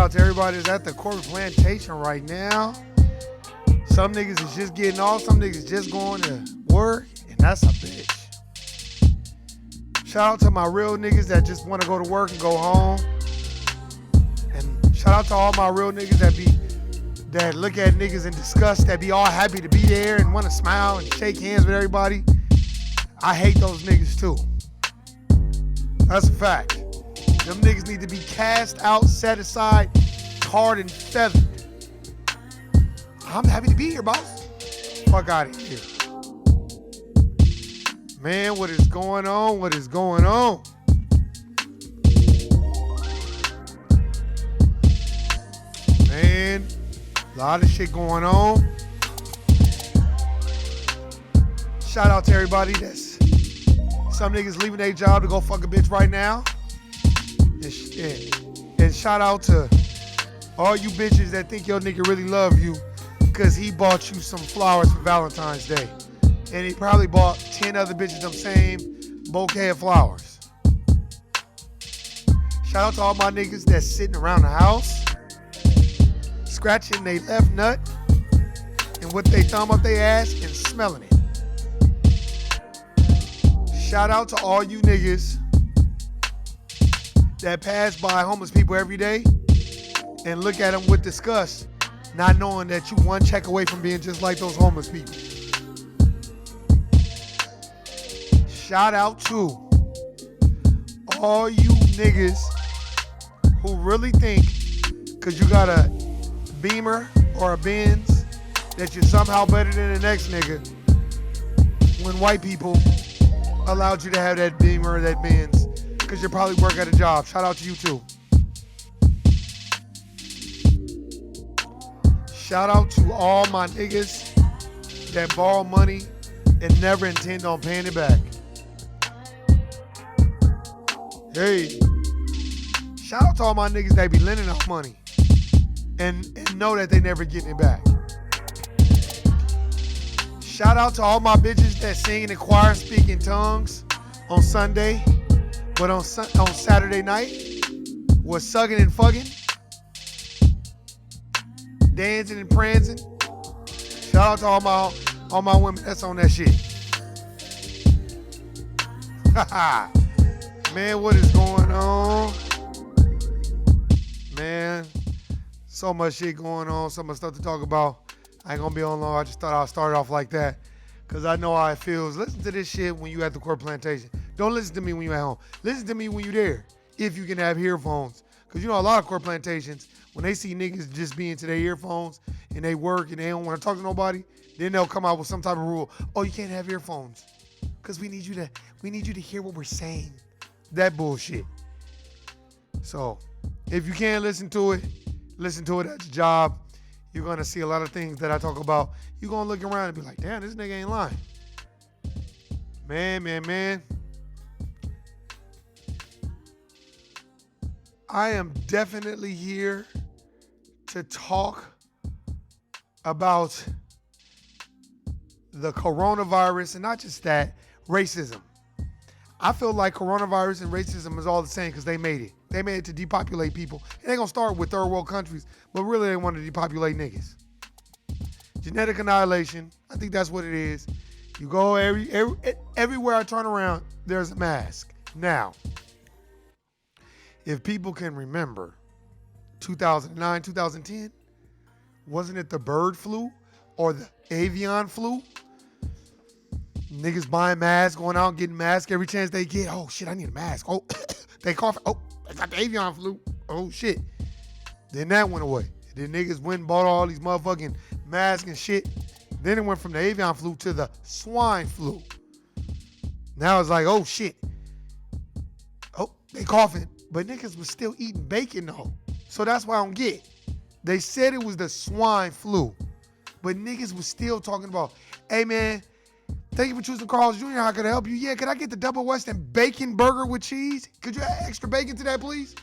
out to everybody that's at the corporate plantation right now. Some niggas is just getting off. Some niggas just going to work. And that's a bitch. Shout out to my real niggas that just want to go to work and go home. And shout out to all my real niggas that look at niggas in disgust, that be all happy to be there and want to smile and shake hands with everybody. I hate those niggas too. That's a fact. Them niggas need to be cast out, set aside, tarred and feathered. I'm happy to be here, boss. Fuck out of here. Man, what is going on? What is going on? Man, a lot of shit going on. Shout out to everybody that's some niggas leaving their job to go fuck a bitch right now. And shout out to all you bitches that think your nigga really love you because he bought you some flowers for Valentine's Day. And he probably bought 10 other bitches them same bouquet of flowers. Shout out to all my niggas that's sitting around the house, scratching their left nut and with their thumb up their ass and smelling it. Shout out to all you niggas that pass by homeless people every day and look at them with disgust, not knowing that you one check away from being just like those homeless people. Shout out to all you niggas who really think because you got a Beamer or a Benz that you're somehow better than the next nigga when white people allowed you to have that Beamer or that Benz because you probably work at a job. Shout out to you too. Shout out to all my niggas that borrow money and never intend on paying it back. Hey, shout out to all my niggas that be lending out money and know that they never getting it back. Shout out to all my bitches that sing in the choir and speak in tongues on Sunday, but on Saturday night was sugging and fugging, dancing and prancing. Shout out to all my women that's on that shit. Man, what is going on? Man, so much shit going on, so much stuff to talk about. I ain't gonna be on long. I just thought I'll start off like that because I know how it feels. Listen to this shit when you at the corporate plantation. Don't listen to me when you at home. Listen to me when you there, if you can have earphones. Because you know a lot of corporate plantations, when they see niggas just being to their earphones and they work and they don't want to talk to nobody, then they'll come out with some type of rule. Oh, you can't have earphones because we need you to hear what we're saying. That bullshit. So if you can't listen to it at your job. You're going to see a lot of things that I talk about. You're going to look around and be like, damn, this nigga ain't lying. Man. I am definitely here to talk about the coronavirus, and not just that, racism. I feel like coronavirus and racism is all the same because they made it. They made it to depopulate people. And they're going to start with third world countries, but really they want to depopulate niggas. Genetic annihilation, I think that's what it is. You go everywhere I turn around, there's a mask. Now, if people can remember 2009, 2010, wasn't it the bird flu or the avian flu? Niggas buying masks, going out and getting masks every chance they get. Oh shit, I need a mask. Oh, they cough. Oh, I got the avian flu. Oh shit. Then that went away. Then niggas went and bought all these motherfucking masks and shit. Then it went from the avian flu to the swine flu. Now it's like, oh shit. Oh, they coughing. But niggas was still eating bacon though. So that's why I don't get. They said it was the swine flu. But niggas was still talking about, hey man, thank you for choosing Carl's Jr. How can I help you? Yeah, could I get the double Western bacon burger with cheese? Could you add extra bacon to that, please?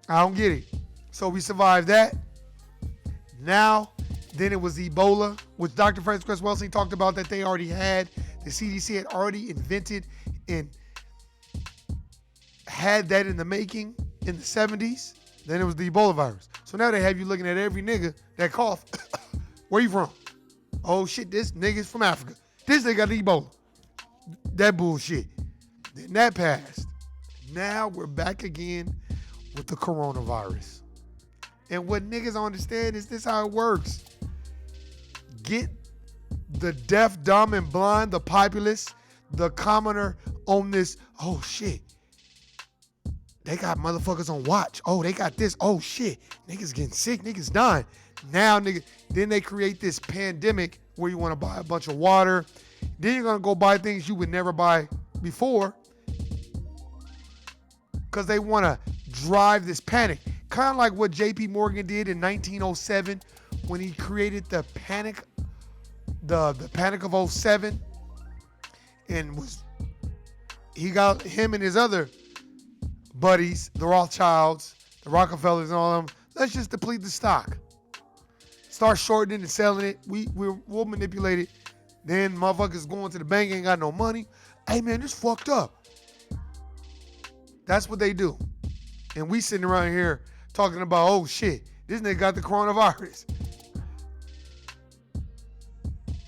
I don't get it. So we survived that. Now, then it was Ebola, which Dr. Francis Cress Welsing talked about that they already had. The CDC had already invented and had that in the making in the 70s. Then it was the Ebola virus. So now they have you looking at every nigga that cough. Where you from? Oh shit, this nigga's from Africa. This nigga got the Ebola. That bullshit. Then that passed. Now we're back again with the coronavirus. And what niggas don't understand is this how it works. Get the deaf, dumb, and blind, the populace, the commoner on this. Oh shit. They got motherfuckers on watch. Oh, they got this. Oh shit. Niggas getting sick. Niggas dying. Now, nigga, then they create this pandemic where you want to buy a bunch of water. Then you're going to go buy things you would never buy before because they want to drive this panic. Kind of like what J.P. Morgan did in 1907 when he created the panic of '07, and he got him and his other buddies, the Rothschilds, the Rockefellers, and all of them. Let's just deplete the stock. Start shorting it and selling it. We'll manipulate it. Then motherfuckers going to the bank ain't got no money. Hey man, this fucked up. That's what they do. And we sitting around here talking about, oh shit, this nigga got the coronavirus.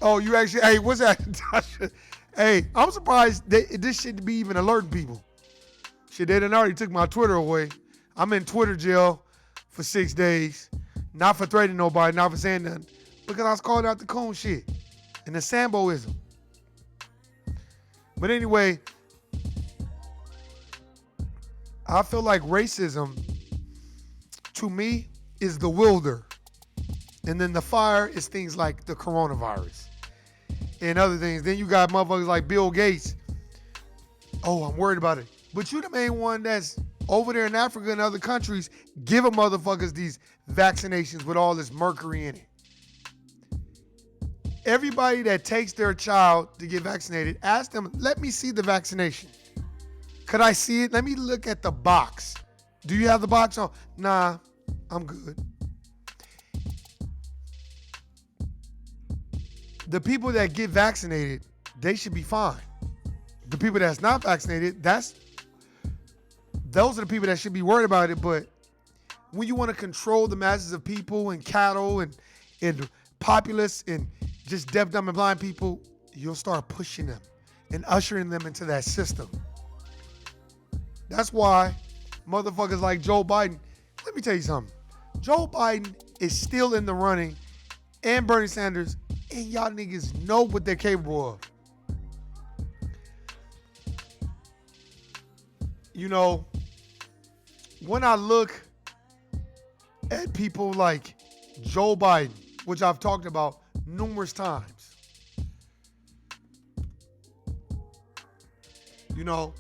Oh, you actually, hey, what's that, Tasha? Hey, I'm surprised this shit to be even alerting people. Shit, they done already took my Twitter away. I'm in Twitter jail for 6 days. Not for threatening nobody, not for saying nothing. Because I was called out the coon shit and the Samboism. But anyway, I feel like racism, to me, is the wilder. And then the fire is things like the coronavirus and other things. Then you got motherfuckers like Bill Gates. Oh, I'm worried about it. But you the main one that's over there in Africa and other countries giving motherfuckers these vaccinations with all this mercury in it. Everybody that takes their child to get vaccinated, ask them, let me see the vaccination. Could I see it? Let me look at the box. Do you have the box on? Nah, I'm good. The people that get vaccinated, they should be fine. The people that's not vaccinated, those are the people that should be worried about it. But when you want to control the masses of people and cattle and populace and just deaf, dumb, and blind people, you'll start pushing them and ushering them into that system. That's why motherfuckers like Joe Biden, let me tell you something. Joe Biden is still in the running, and Bernie Sanders, and y'all niggas know what they're capable of. You know, when I look at people like Joe Biden, which I've talked about numerous times, you know,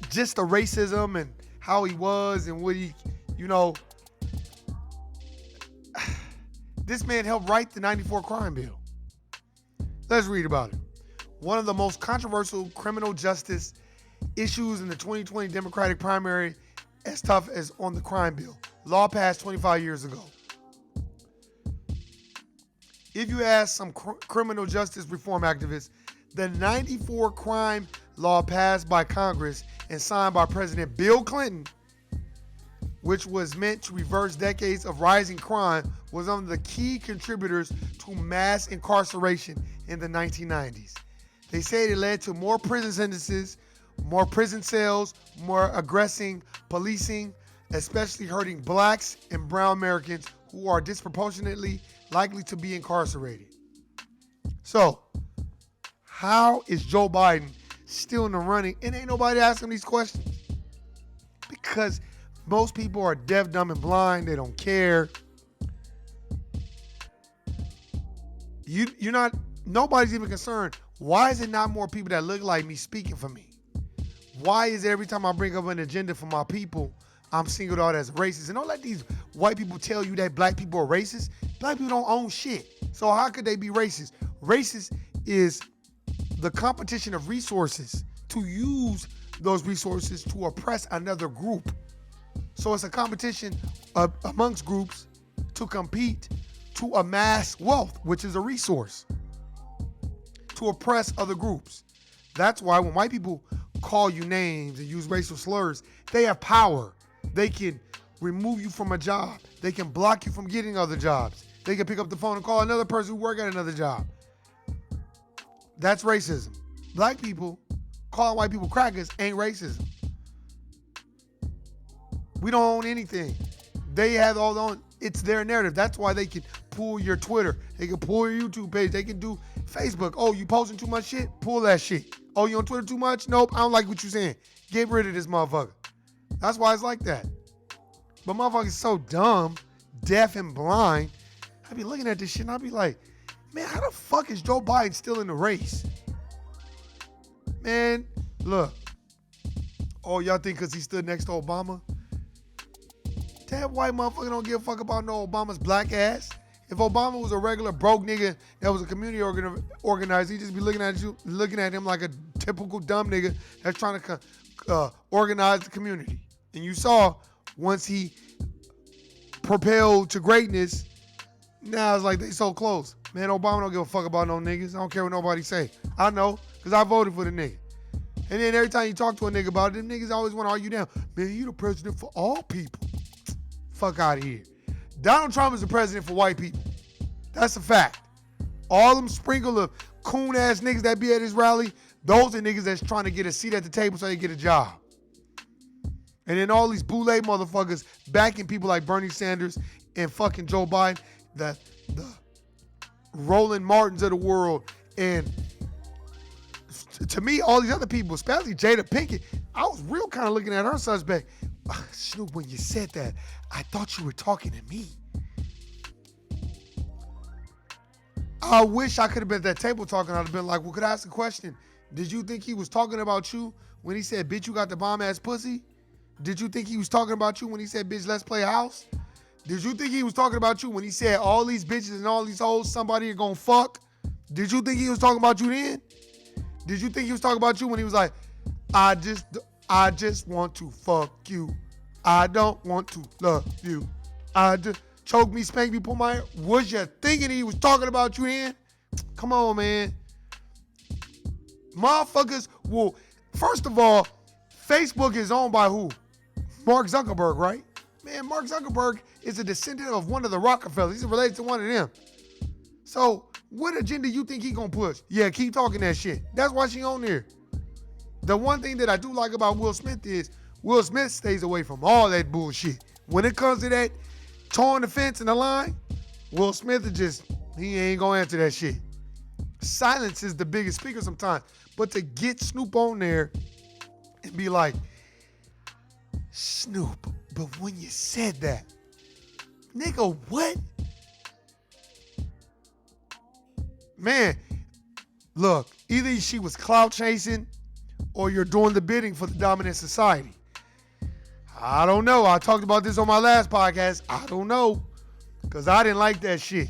just the racism and how he was and what he, you know, this man helped write the 94 crime bill. Let's read about it. One of the most controversial criminal justice issues in the 2020 Democratic primary, as tough as on the crime bill. Law passed 25 years ago. If you ask some criminal justice reform activists, the 94 crime law passed by Congress and signed by President Bill Clinton, which was meant to reverse decades of rising crime, was one of the key contributors to mass incarceration in the 1990s. They said it led to more prison sentences, more prison cells, more aggressive policing, especially hurting blacks and brown Americans who are disproportionately likely to be incarcerated. So, how is Joe Biden still in the running and ain't nobody asking these questions? Because most people are deaf, dumb, and blind. They don't care. Nobody's even concerned. Why is it not more people that look like me speaking for me? Why is it every time I bring up an agenda for my people, I'm singled out as racist? And don't let these white people tell you that black people are racist. Black people don't own shit. So how could they be racist? Racist is the competition of resources to use those resources to oppress another group. So it's a competition amongst groups to compete to amass wealth, which is a resource, to oppress other groups. That's why when white people call you names and use racial slurs, they have power. They can remove you from a job. They can block you from getting other jobs. They can pick up the phone and call another person who work at another job. That's racism. Black people calling white people crackers ain't racism. We don't own anything. They have all their own. It's their narrative. That's why they can pull your Twitter. They can pull your YouTube page. They can do Facebook. Oh, you posting too much shit? Pull that shit. Oh, you on Twitter too much? Nope, I don't like what you're saying. Get rid of this motherfucker. That's why it's like that. But motherfuckers so dumb, deaf and blind. I be looking at this shit and I be like, man, how the fuck is Joe Biden still in the race? Man, look. Oh, y'all think because he stood next to Obama? That white motherfucker don't give a fuck about no Obama's black ass. If Obama was a regular broke nigga that was a community organizer, he'd just be looking at him like a typical dumb nigga that's trying to organize the community. And you saw once he propelled to greatness, now it's like they so close. Man, Obama don't give a fuck about no niggas. I don't care what nobody say. I know, because I voted for the nigga. And then every time you talk to a nigga about it, them niggas always want to argue down. Man, you the president for all people. Fuck out of here. Donald Trump is the president for white people. That's a fact. All them sprinkle of coon ass niggas that be at his rally, those are niggas that's trying to get a seat at the table so they get a job. And then all these boule motherfuckers backing people like Bernie Sanders and fucking Joe Biden, the Roland Martins of the world. And to me, all these other people, especially Jada Pinkett, I was real kind of looking at her suspect. Snoop, when you said that, I thought you were talking to me. I wish I could have been at that table talking. I'd have been like, well, could I ask a question? Did you think he was talking about you when he said, bitch, you got the bomb ass pussy? Did you think he was talking about you when he said, bitch, let's play house? Did you think he was talking about you when he said all these bitches and all these hoes somebody are gonna fuck? Did you think he was talking about you then? Did you think he was talking about you when he was like, I just want to fuck you. I don't want to love you. I just choke me, spank me, pull my hair. Was you thinking he was talking about you then? Come on, man. Motherfuckers will, first of all, Facebook is owned by who? Mark Zuckerberg, right? Man, Mark Zuckerberg is a descendant of one of the Rockefellers. He's related to one of them. So what agenda you think he gonna push? Yeah, keep talking that shit. That's why she on there. The one thing that I do like about Will Smith is Will Smith stays away from all that bullshit. When it comes to that towing the fence and the line, Will Smith is just, he ain't gonna answer that shit. Silence is the biggest speaker sometimes. But to get Snoop on there and be like, Snoop, but when you said that, nigga, what? Man, look, either she was clout chasing or you're doing the bidding for the dominant society. I don't know. I talked about this on my last podcast. I don't know. Because I didn't like that shit.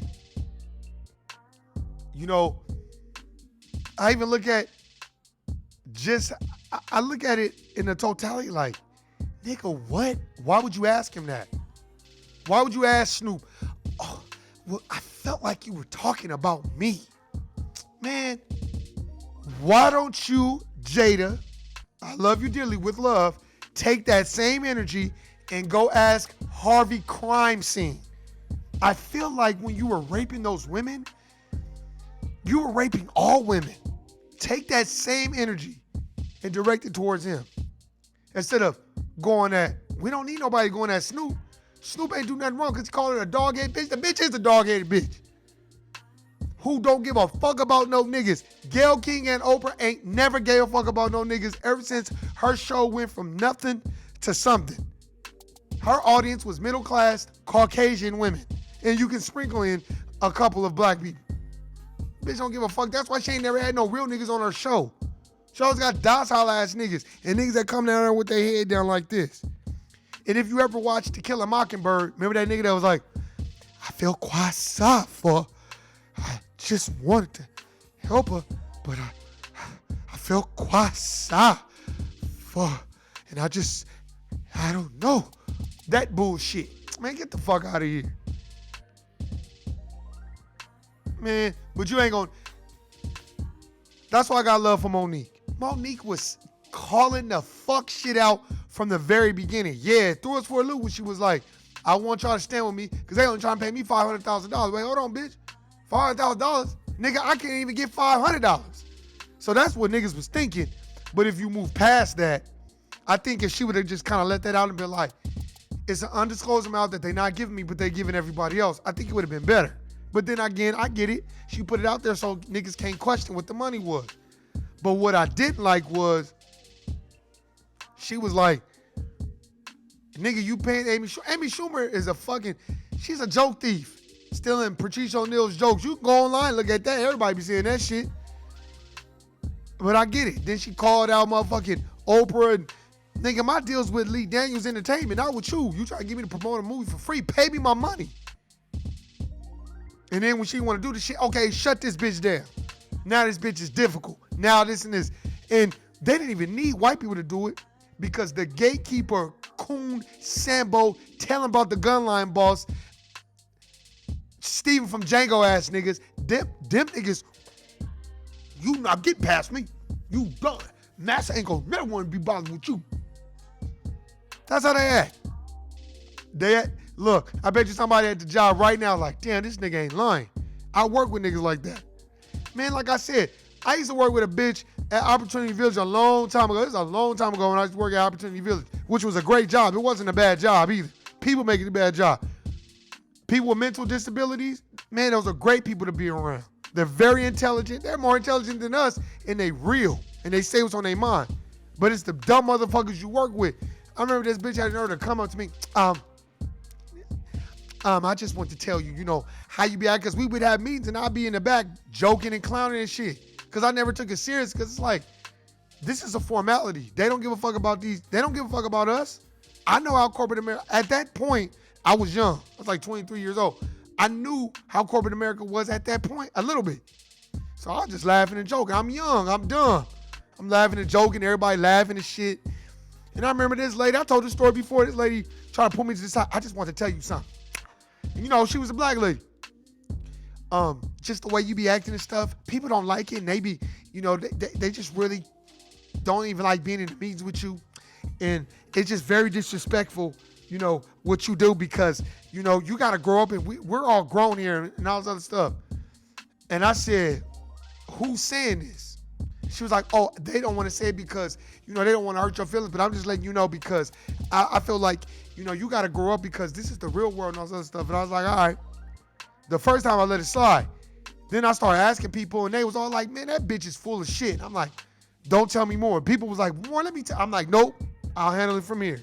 You know, I even look at I look at it in the totality like, nigga, what? Why would you ask him that? Why would you ask Snoop? Oh, well, I felt like you were talking about me. Man, why don't you, Jada, I love you dearly with love, take that same energy and go ask Harvey crime scene. I feel like when you were raping those women, you were raping all women. Take that same energy and direct it towards him. Instead of going at, we don't need nobody going at Snoop. Snoop ain't do nothing wrong because he called her a dog-headed bitch. The bitch is a dog-headed bitch. Who don't give a fuck about no niggas. Gayle King and Oprah ain't never gave a fuck about no niggas ever since her show went from nothing to something. Her audience was middle-class Caucasian women. And you can sprinkle in a couple of black people. Bitch don't give a fuck. That's why she ain't never had no real niggas on her show. She always got docile ass niggas and niggas that come down there with their head down like this. And if you ever watched To Kill a Mockingbird, remember that nigga that was like, I feel quite sorry for her. I just wanted to help her, but I feel quite sorry for her. And I don't know. That bullshit. Man, get the fuck out of here. Man, but you ain't gonna. That's why I got love for Monique. Monique was calling the fuck shit out from the very beginning. Yeah, threw us for a loop when she was like, I want y'all to stand with me because they only trying to pay me $500,000. Wait, hold on, bitch. $500,000? Nigga, I can't even get $500. So that's what niggas was thinking. But if you move past that, I think if she would have just kind of let that out and been like, it's an undisclosed amount that they not giving me, but they giving everybody else, I think it would have been better. But then again, I get it. She put it out there so niggas can't question what the money was. But what I didn't like was, she was like, nigga, you paying Amy Schumer. Amy Schumer is she's a joke thief. Stealing Patrice O'Neal's jokes. You can go online, look at that. Everybody be saying that shit. But I get it. Then she called out motherfucking Oprah and, nigga, my deal's with Lee Daniels Entertainment, not with you. You try to get me to promote a movie for free. Pay me my money. And then when she want to do the shit, okay, shut this bitch down. Now this bitch is difficult. Now this and this. And they didn't even need white people to do it because the gatekeeper, Coon Sambo, telling about the gunline boss, Steven from Django ass niggas, them niggas, you not get past me. You done. Massa ain't gonna never want to be bothered with you. That's how they act. Look, I bet you somebody at the job right now like, damn, this nigga ain't lying. I work with niggas like that. Man, like I said, I used to work with a bitch at Opportunity Village a long time ago. This is a long time ago when I used to work at Opportunity Village, which was a great job. It wasn't a bad job either. People make it a bad job. People with mental disabilities, man, those are great people to be around. They're very intelligent. They're more intelligent than us, and they real, and they say what's on their mind. But it's the dumb motherfuckers you work with. I remember this bitch had the nerve to come up to me. I just want to tell you, you know, how you be at, because we would have meetings, and I'd be in the back joking and clowning and shit, because I never took it serious, because it's like, this is a formality. They don't give a fuck about these. They don't give a fuck about us. I know how corporate America, at that point, I was young. I was like 23 years old. I knew how corporate America was at that point, a little bit. So I was just laughing and joking. I'm young. I'm dumb. I'm laughing and joking. Everybody laughing and shit. And I remember this lady. I told this story before. This lady tried to pull me to the side. I just want to tell you something. And you know, she was a black lady. Just the way you be acting and stuff, people don't like it. And they be, you know, they just really don't even like being in the meetings with you. And it's just very disrespectful, you know, what you do, because, you know, you got to grow up, and we're all grown here and all this other stuff. And I said, who's saying this? She was like, oh, they don't want to say it because, you know, they don't want to hurt your feelings, but I'm just letting you know because I feel like, you know, you got to grow up because this is the real world and all this other stuff. And I was like, all right. The first time I let it slide. Then I started asking people, and they was all like, man, that bitch is full of shit. I'm like, don't tell me more. People was like, more, let me tell. I'm like, nope, I'll handle it from here.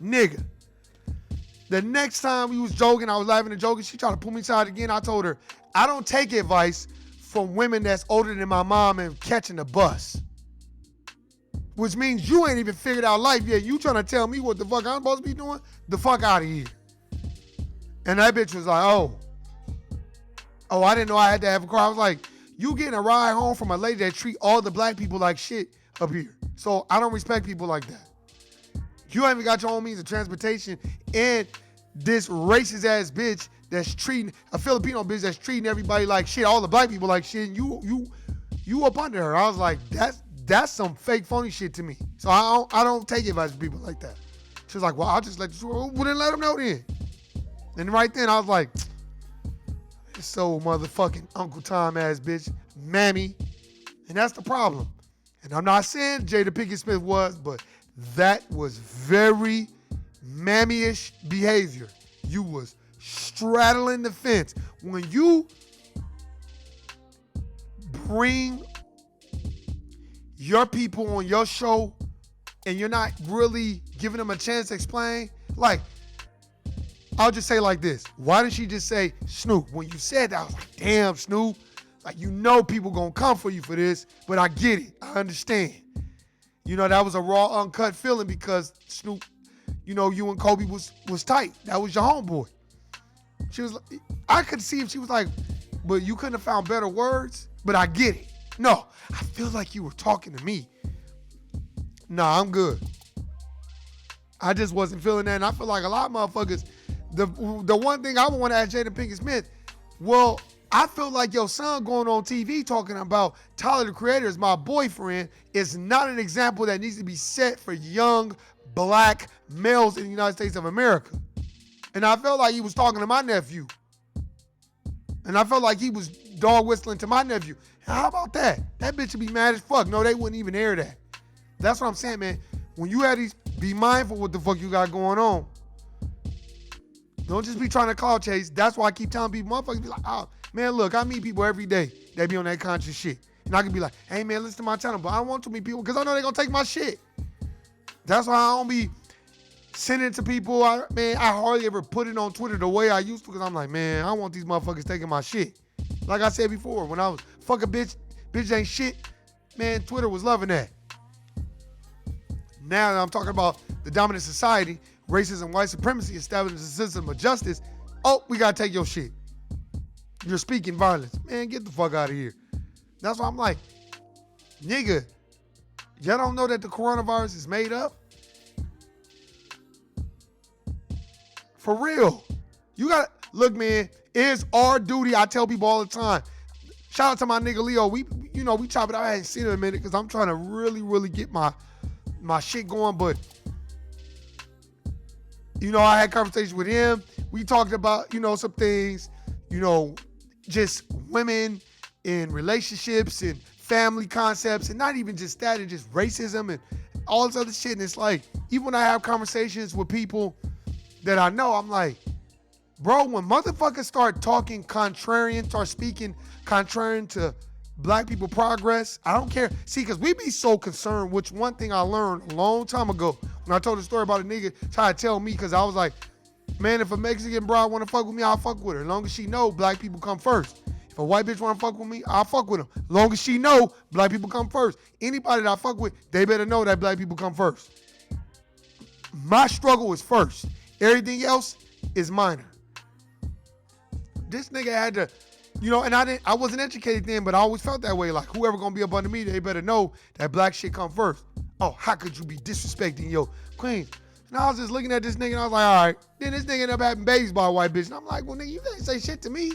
Nigga. The next time we was joking, I was laughing and joking, she tried to pull me aside again. I told her, I don't take advice from women that's older than my mom and catching the bus. Which means you ain't even figured out life yet. You trying to tell me what the fuck I'm supposed to be doing? The fuck out of here. And that bitch was like, oh, I didn't know I had to have a car. I was like, you getting a ride home from a lady that treat all the black people like shit up here. So I don't respect people like that. You haven't got your own means of transportation, and this racist ass bitch that's treating a Filipino bitch that's treating everybody like shit, all the black people like shit, and you up under her. I was like, that's some fake phony shit to me. So I don't take advice from people like that. She was like, well, I'll just let you. Well, then let them know then. And right then I was like, so motherfucking Uncle Tom ass bitch, mammy, and that's the problem. And I'm not saying Jada Pinkett Smith was, but that was very mammy-ish behavior. You was straddling the fence. When you bring your people on your show and you're not really giving them a chance to explain, like, I'll just say like this. Why did she just say Snoop? When you said that, I was like, damn, Snoop. Like, you know people gonna come for you for this, but I get it. I understand. You know, that was a raw, uncut feeling because Snoop, you know, you and Kobe was tight. That was your homeboy. She was, I could see if she was like, but you couldn't have found better words, but I get it. No, I feel like you were talking to me. Nah, I'm good. I just wasn't feeling that, and I feel like a lot of motherfuckers, the one thing I would want to ask Jada Pinkett Smith, well, I feel like your son going on TV talking about Tyler the Creator is my boyfriend is not an example that needs to be set for young black males in the United States of America. And I felt like he was talking to my nephew. And I felt like he was dog whistling to my nephew. How about that? That bitch would be mad as fuck. No, they wouldn't even air that. That's what I'm saying, man. When you have these, be mindful what the fuck you got going on. Don't just be trying to clout chase. That's why I keep telling people, motherfuckers be like, oh, man, look, I meet people every day that be on that conscious shit. And I can be like, hey, man, listen to my channel. But I don't want to meet people because I know they're going to take my shit. That's why I don't be sending it to people. I hardly ever put it on Twitter the way I used to because I'm like, man, I don't want these motherfuckers taking my shit. Like I said before, when I was fuck a bitch ain't shit, man, Twitter was loving that. Now that I'm talking about the dominant society, racism, white supremacy, establishing a system of justice, oh, we got to take your shit. You're speaking violence. Man, get the fuck out of here. That's why I'm like, nigga, y'all don't know that the coronavirus is made up? For real. You got to, look, man, it's our duty. I tell people all the time. Shout out to my nigga Leo. We chop it out. I hadn't seen him in a minute because I'm trying to really, really get my shit going. But, I had conversations with him. We talked about, some things, just women in relationships and family concepts and not even just that and just racism and all this other shit. And it's like, even when I have conversations with people that I know, I'm like, bro, when motherfuckers start talking contrarian, start speaking contrarian to black people progress, I don't care. See, because we be so concerned, which one thing I learned a long time ago when I told a story about a nigga trying to tell me, because I was like, man, if a Mexican broad want to fuck with me, I'll fuck with her. As long as she know black people come first. If a white bitch want to fuck with me, I'll fuck with them. As long as she know black people come first. Anybody that I fuck with, they better know that black people come first. My struggle is first. Everything else is minor. This nigga had to, and I wasn't educated then, but I always felt that way. Like, whoever gonna be up under me, they better know that black shit come first. Oh, how could you be disrespecting your queen? And I was just looking at this nigga and I was like, all right. Then this nigga ended up having babies by a white bitch. And I'm like, well, nigga, you can't say shit to me.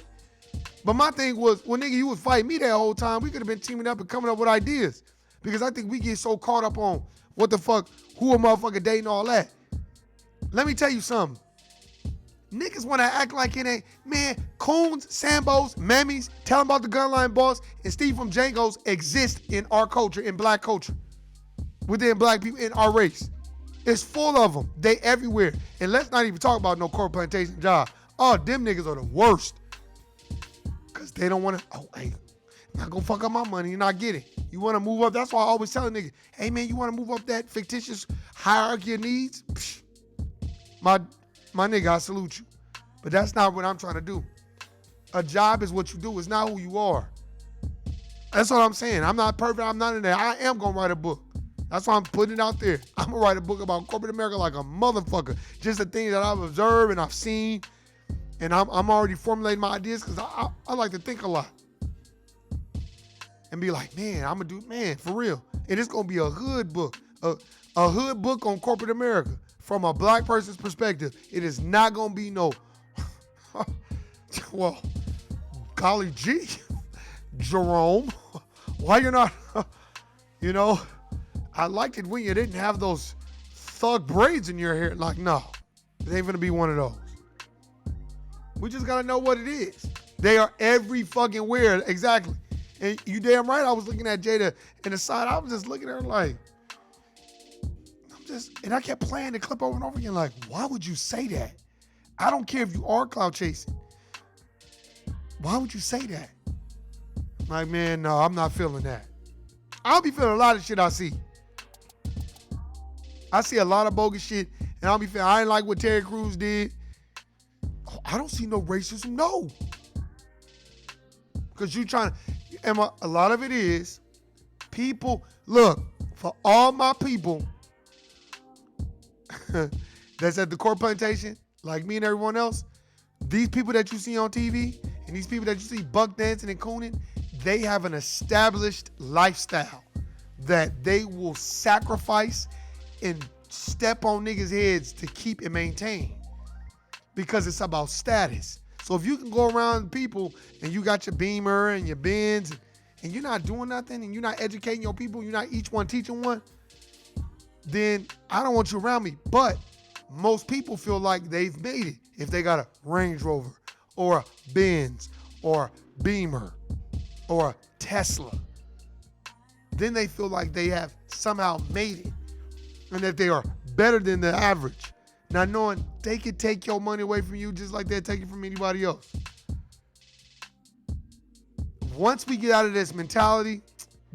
But my thing was, well, nigga, you was fighting me that whole time. We could have been teaming up and coming up with ideas. Because I think we get so caught up on what the fuck, who a motherfucker dating, all that. Let me tell you something. Niggas want to act like it ain't. Man, Coons, Sambos, Mammies, Tell 'em About the Gunline Boss, and Steve from Django's exist in our culture, in black culture. Within black people, in our race. It's full of them. They everywhere. And let's not even talk about no corporate plantation job. Oh, them niggas are the worst. Because they don't want to, hey, not going to fuck up my money and I get it. You want to move up? That's why I always tell a nigga, hey, man, you want to move up that fictitious hierarchy of needs? Psh, my nigga, I salute you. But that's not what I'm trying to do. A job is what you do. It's not who you are. That's what I'm saying. I'm not perfect. I'm not in there. I am going to write a book. That's why I'm putting it out there. I'm going to write a book about corporate America like a motherfucker. Just the things that I've observed and I've seen. And I'm already formulating my ideas because I like to think a lot. And be like, man, I'm going to do, man, for real. And it's going to be a hood book. A hood book on corporate America. From a black person's perspective. It is not going to be no, well, golly gee, Jerome, why you're not, I liked it when you didn't have those thug braids in your hair. Like, no, it ain't gonna be one of those. We just gotta know what it is. They are every fucking where, exactly. And you damn right, I was looking at Jada in the side. I was just looking at her like, and I kept playing the clip over and over again like, why would you say that? I don't care if you are clout chasing. Why would you say that? Like, man, no, I'm not feeling that. I'll be feeling a lot of shit I see. I see a lot of bogus shit, and I'll be feeling, I ain't like what Terry Crews did. Oh, I don't see no racism, no. Because you trying to, and a lot of it is, people, look, for all my people that's at the court plantation, like me and everyone else, these people that you see on TV and these people that you see buck dancing and cooning, they have an established lifestyle that they will sacrifice and step on niggas' heads to keep and maintain because it's about status. So if you can go around people and you got your Beamer and your Benz and you're not doing nothing and you're not educating your people, you're not each one teaching one, then I don't want you around me. But most people feel like they've made it if they got a Range Rover or a Benz or a Beamer or a Tesla. Then they feel like they have somehow made it and that they are better than the average. Not knowing they could take your money away from you just like they'll take it from anybody else. Once we get out of this mentality,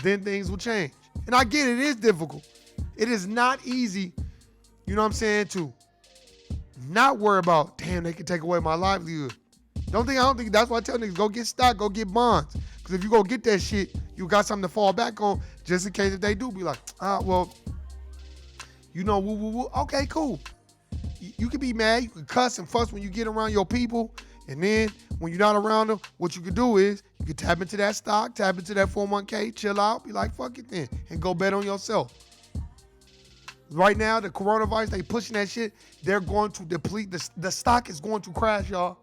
then things will change. And I get it is difficult. It is not easy, you know what I'm saying, to not worry about, damn, they can take away my livelihood. I don't think that's why I tell niggas, go get stock, go get bonds. Because if you go get that shit, you got something to fall back on just in case if they do be like, well, you know, woo, woo, woo. Okay, cool. You can be mad, you can cuss and fuss when you get around your people. And then when you're not around them, what you can do is you can tap into that stock, tap into that 401k, chill out, be like, fuck it then, and go bet on yourself. Right now, the coronavirus, they pushing that shit. They're going to deplete. The stock is going to crash, y'all.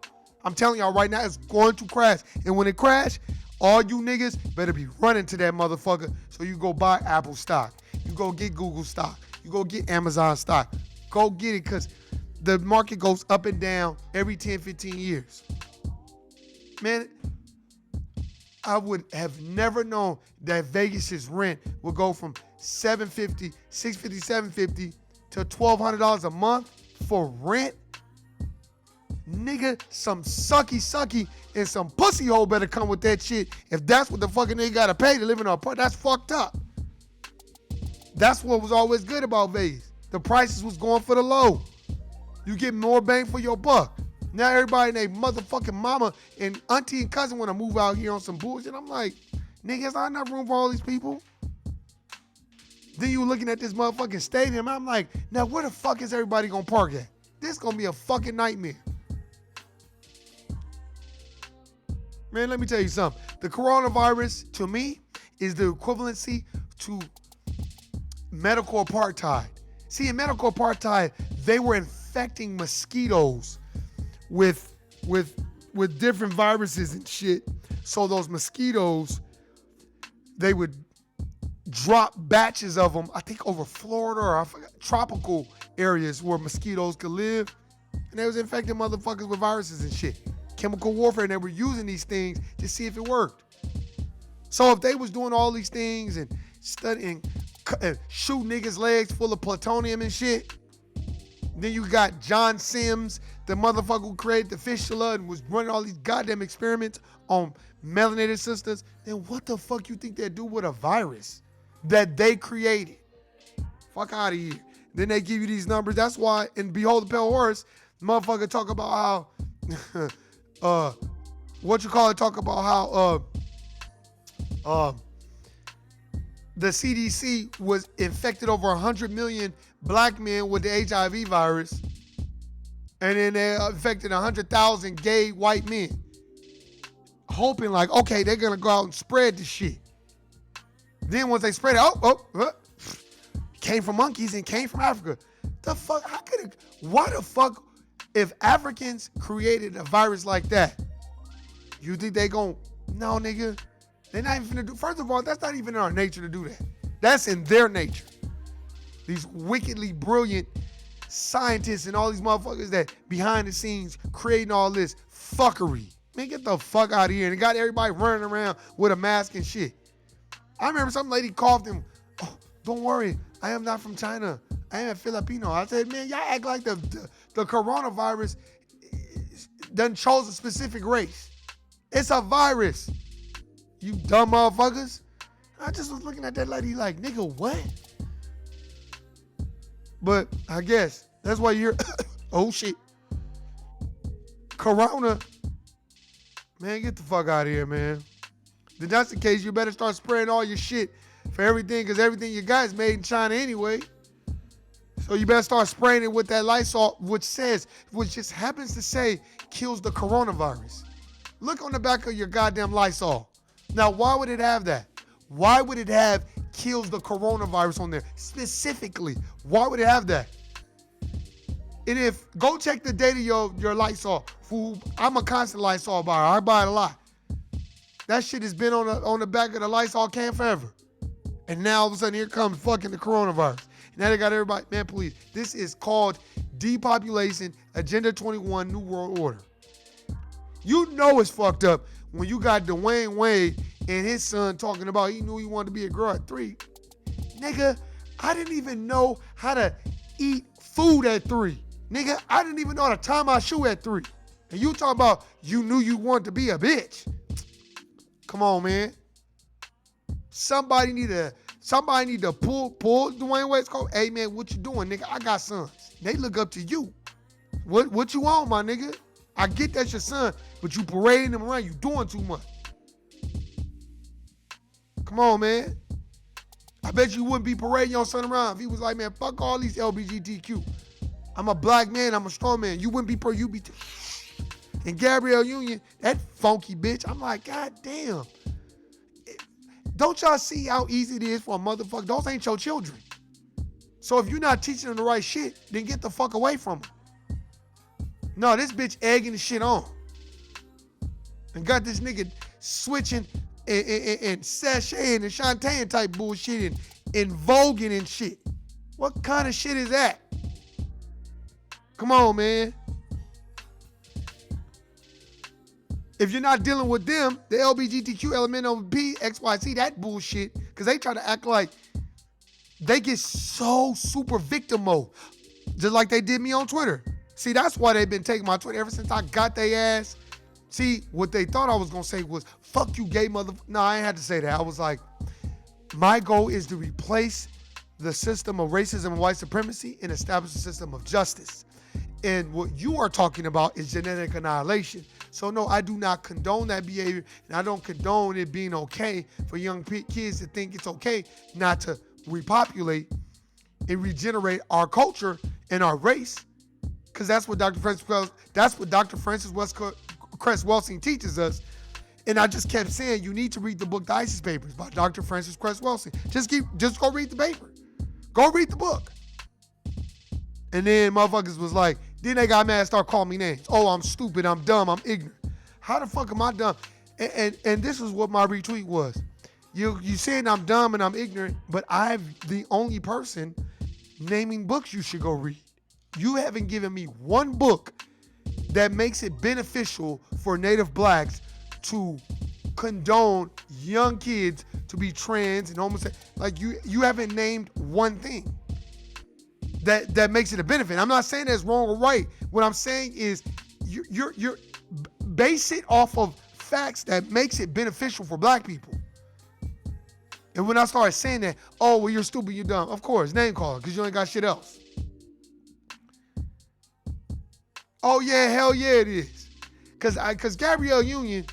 I'm telling y'all right now, it's going to crash. And when it crash, all you niggas better be running to that motherfucker so you go buy Apple stock. You go get Google stock. You go get Amazon stock. Go get it because the market goes up and down every 10, 15 years. Man, I would have never known that Vegas's rent would go from $750, $650, $750 to $1,200 a month for rent. Nigga, some sucky and some pussy hole better come with that shit if that's what the fucking nigga gotta pay to live in an apartment. That's fucked up. That's what was always good about Vegas. The prices was going for the low. You get more bang for your buck. Now everybody and their motherfucking mama and auntie and cousin want to move out here on some bullshit. I'm like, nigga, there's not enough room for all these people. Then you looking at this motherfucking stadium. I'm like, now where the fuck is everybody gonna park at? This gonna be a fucking nightmare. Man, let me tell you something. The coronavirus, to me, is the equivalency to medical apartheid. See, in medical apartheid, they were infecting mosquitoes with different viruses and shit. So those mosquitoes, they would drop batches of them, I think over Florida or I forgot, tropical areas where mosquitoes could live. And they was infecting motherfuckers with viruses and shit. Chemical warfare, and they were using these things to see if it worked. So if they was doing all these things and studying, shoot niggas' legs full of plutonium and shit, then you got John Sims, the motherfucker who created the fistula and was running all these goddamn experiments on melanated sisters, then what the fuck you think they do with a virus that they created? Fuck out of here. Then they give you these numbers. That's why in Behold the Pale Horse, motherfucker talk about how talk about how the CDC was infected over 100 million black men with the HIV virus, and then they infected 100,000 gay white men, hoping like, okay, they're gonna go out and spread the shit. Then once they spread it, came from monkeys and came from Africa. The fuck? Why the fuck? If Africans created a virus like that, you think they gon', no nigga, they're not even gonna do, first of all, that's not even in our nature to do that. That's in their nature. These wickedly brilliant scientists and all these motherfuckers that behind the scenes creating all this fuckery. Man, get the fuck out of here. And got everybody running around with a mask and shit. I remember some lady coughed him, oh, don't worry, I am not from China. I am a Filipino. I said, man, y'all act like the coronavirus done chose a specific race. It's a virus. You dumb motherfuckers. I just was looking at that lady like, nigga, what? But I guess that's why you're, oh shit. Corona. Man, get the fuck out of here, man. If that's the case, you better start spraying all your shit for everything, because everything you got is made in China anyway. So you better start spraying it with that Lysol, which just happens to say kills the coronavirus. Look on the back of your goddamn Lysol. Now, why would it have that? Why would it have kills the coronavirus on there? Specifically, why would it have that? And if, go check the date of your Lysol. Fool, I'm a constant Lysol buyer. I buy it a lot. That shit has been on the back of the Lysol can forever. And now all of a sudden here comes fucking the coronavirus. And now they got everybody, man, please. This is called depopulation, Agenda 21, New World Order. You know it's fucked up when you got Dwayne Wade and his son talking about he knew he wanted to be a girl at 3. Nigga, I didn't even know how to eat food at 3. Nigga, I didn't even know how to tie my shoe at 3. And you talking about you knew you wanted to be a bitch. Come on, man. Somebody need to pull Dwayne Wade's coat. Hey, man, what you doing, nigga? I got sons. They look up to you. What you on, my nigga? I get that's your son, but you parading them around. You doing too much. Come on, man. I bet you wouldn't be parading your son around if he was like, man, fuck all these LGBTQ. I'm a black man. I'm a strong man. You wouldn't be you be. And Gabrielle Union, that funky bitch. I'm like, God damn. Don't y'all see how easy it is for a motherfucker? Those ain't your children. So if you're not teaching them the right shit, then get the fuck away from them. No, this bitch egging the shit on. And got this nigga switching and sashaying and Shantae type bullshit and voguing and shit. What kind of shit is that? Come on, man. If you're not dealing with them, the LGBTQ element of B, XYZ, that bullshit, because they try to act like they get so super victim mode, just like they did me on Twitter. See, that's why they've been taking my Twitter ever since I got their ass. See, what they thought I was going to say was, fuck you, gay mother. No, I ain't had to say that. I was like, my goal is to replace the system of racism and white supremacy and establish a system of justice. And what you are talking about is genetic annihilation. So no, I do not condone that behavior, and I don't condone it being okay for young kids to think it's okay not to repopulate and regenerate our culture and our race, because that's what Dr. Frances Cress Welsing teaches us. And I just kept saying, you need to read the book, The ISIS Papers by Dr. Frances Cress Welsing. Just go read the paper. Go read the book. And then motherfuckers was like, then they got mad and start calling me names. Oh, I'm stupid, I'm dumb, I'm ignorant. How the fuck am I dumb? And this is what my retweet was. You saying I'm dumb and I'm ignorant, but I'm the only person naming books you should go read. You haven't given me one book that makes it beneficial for Native blacks to condone young kids to be trans and homosexual. Like you haven't named one thing that makes it a benefit. I'm not saying that's wrong or right. What I'm saying is you're base it off of facts that makes it beneficial for black people. And when I started saying that, oh, well, you're stupid, you're dumb. Of course, name calling, because you ain't got shit else. Oh, yeah, hell yeah, it is. Because Gabrielle Union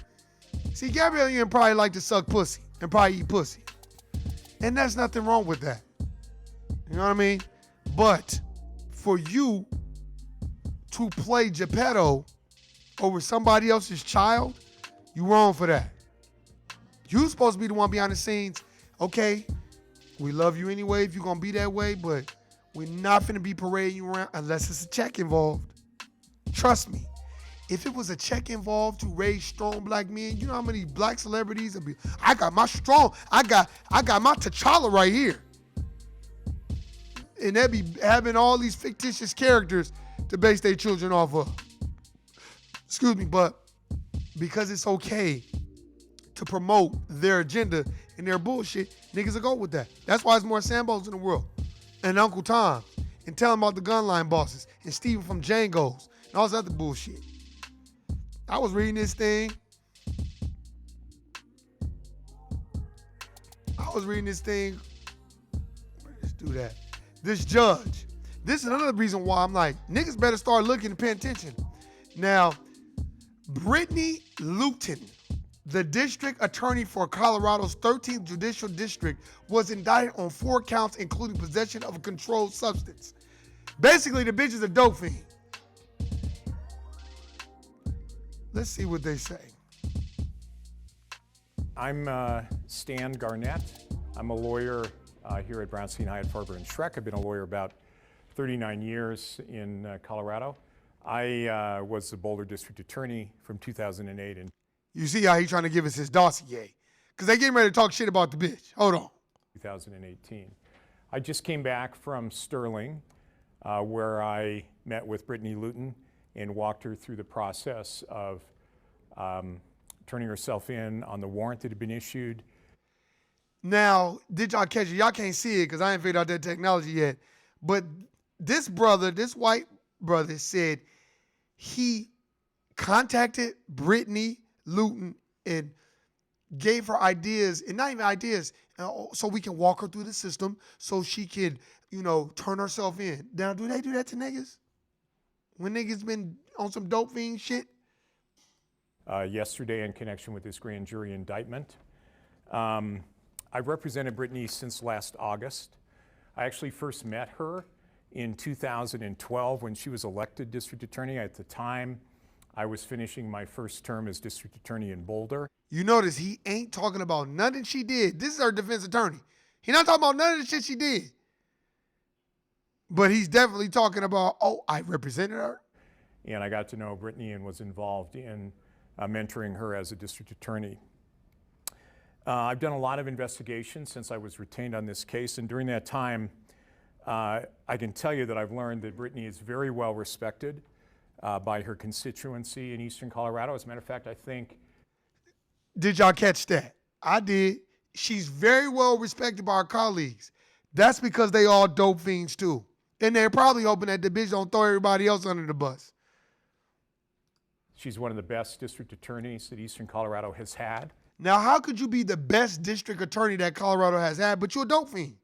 probably like to suck pussy and probably eat pussy. And there's nothing wrong with that. You know what I mean? But for you to play Geppetto over somebody else's child, you wrong for that. You supposed to be the one behind the scenes. Okay, we love you anyway if you're going to be that way, but we're not finna be parading you around unless it's a check involved. Trust me. If it was a check involved to raise strong black men, you know how many black celebrities would be? I got my T'Challa right here. And they'd be having all these fictitious characters to base their children off of. Excuse me, but because it's okay to promote their agenda and their bullshit, niggas will go with that. That's why there's more Sambos in the world. And Uncle Tom. And tell them about the Gunline Bosses. And Steven from Django's. And all this other bullshit. I was reading this thing. Let's do that. This judge. This is another reason why I'm like, niggas better start looking and paying attention. Now, Brittany Luton, the district attorney for Colorado's 13th Judicial District, was indicted on 4 counts, including possession of a controlled substance. Basically, the bitch is a dope fiend. Let's see what they say. I'm Stan Garnett. I'm a lawyer here at Brownstein Hyatt Farber and Schreck. I've been a lawyer about 39 years in Colorado. I was the Boulder District Attorney from 2008 and You see how he trying to give us his dossier. Because they getting ready to talk shit about the bitch. Hold on. 2018. I just came back from Sterling, where I met with Brittany Luton and walked her through the process of turning herself in on the warrant that had been issued. Now, did y'all catch it? Y'all can't see it because I ain't figured out that technology yet. But this brother, this white brother, said he contacted Brittany Luton and gave her ideas, and not even ideas, so we can walk her through the system so she could, turn herself in. Now, do they do that to niggas? When niggas been on some dope fiend shit? Yesterday in connection with this grand jury indictment. I've represented Brittany since last August. I actually first met her in 2012 when she was elected district attorney. At the time, I was finishing my first term as district attorney in Boulder. You notice he ain't talking about nothing she did. This is our defense attorney. He's not talking about none of the shit she did. But he's definitely talking about, I represented her. And I got to know Brittany and was involved in mentoring her as a district attorney. I've done a lot of investigation since I was retained on this case, and during that time, I can tell you that I've learned that Brittany is very well respected by her constituency in Eastern Colorado. As a matter of fact, I think... Did y'all catch that? I did. She's very well respected by her colleagues. That's because they all dope fiends too. And they're probably hoping that the bitch don't throw everybody else under the bus. She's one of the best district attorneys that Eastern Colorado has had. Now, how could you be the best district attorney that Colorado has had, but you're a dope fiend?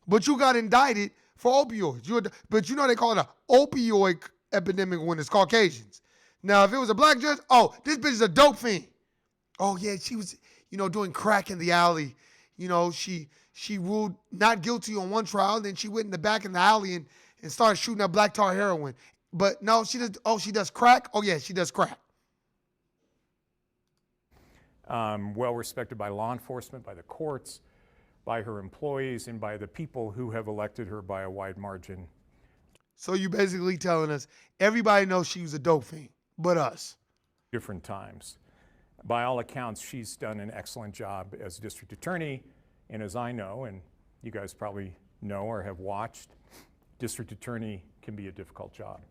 But you got indicted for opioids. But they call it an opioid epidemic when it's Caucasians. Now, if it was a black judge, this bitch is a dope fiend. Oh, yeah, she was, doing crack in the alley. She ruled not guilty on one trial, then she went in the back in the alley and started shooting up black tar heroin. But no, she does crack? Oh, yeah, she does crack. Well respected by law enforcement, by the courts, by her employees, and by the people who have elected her by a wide margin. So you basically telling us everybody knows she was a dope fiend, but us. Different times. By all accounts, she's done an excellent job as district attorney, and as I know, and you guys probably know or have watched, district attorney can be a difficult job.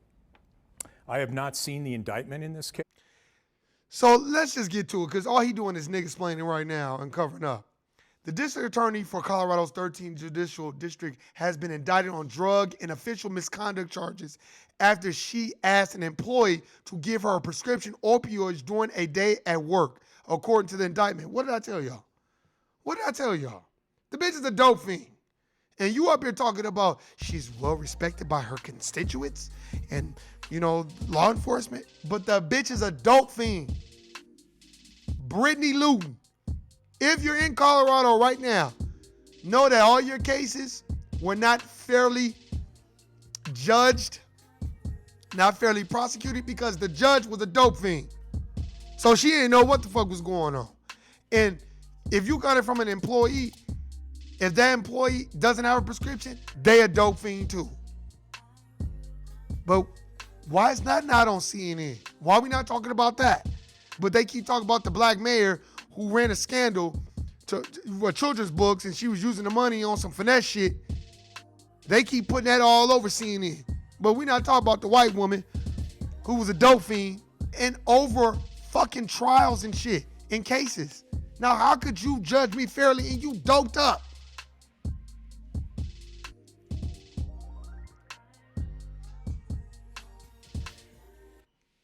I have not seen the indictment in this case. So let's just get to it, because all he doing is nigga explaining right now and covering up. The district attorney for Colorado's 13th Judicial District has been indicted on drug and official misconduct charges after she asked an employee to give her prescription opioids during a day at work, according to the indictment. What did I tell y'all? The bitch is a dope fiend. And you up here talking about she's well respected by her constituents and, law enforcement. But the bitch is a dope fiend. Brittany Luton. If you're in Colorado right now, know that all your cases were not fairly judged, not fairly prosecuted, because the judge was a dope fiend. So she didn't know what the fuck was going on. And if you got it from an employee, if that employee doesn't have a prescription, they a dope fiend too. But why is that not on CNN? Why are we not talking about that? But they keep talking about the black mayor who ran a scandal for children's books and she was using the money on some finesse shit. They keep putting that all over CNN. But we're not talking about the white woman who was a dope fiend and over fucking trials and shit in cases. Now, how could you judge me fairly and you doped up?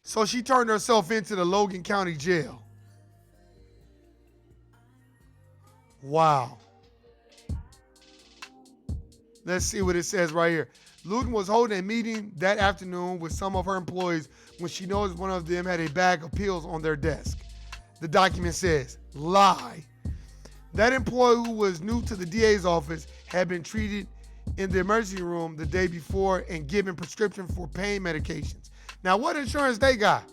So she turned herself into the Logan County Jail. Wow. Let's see what it says right here. Luton was holding a meeting that afternoon with some of her employees when she noticed one of them had a bag of pills on their desk. The document says, lie. That employee, who was new to the DA's office, had been treated in the emergency room the day before and given prescription for pain medications. Now, what insurance they got?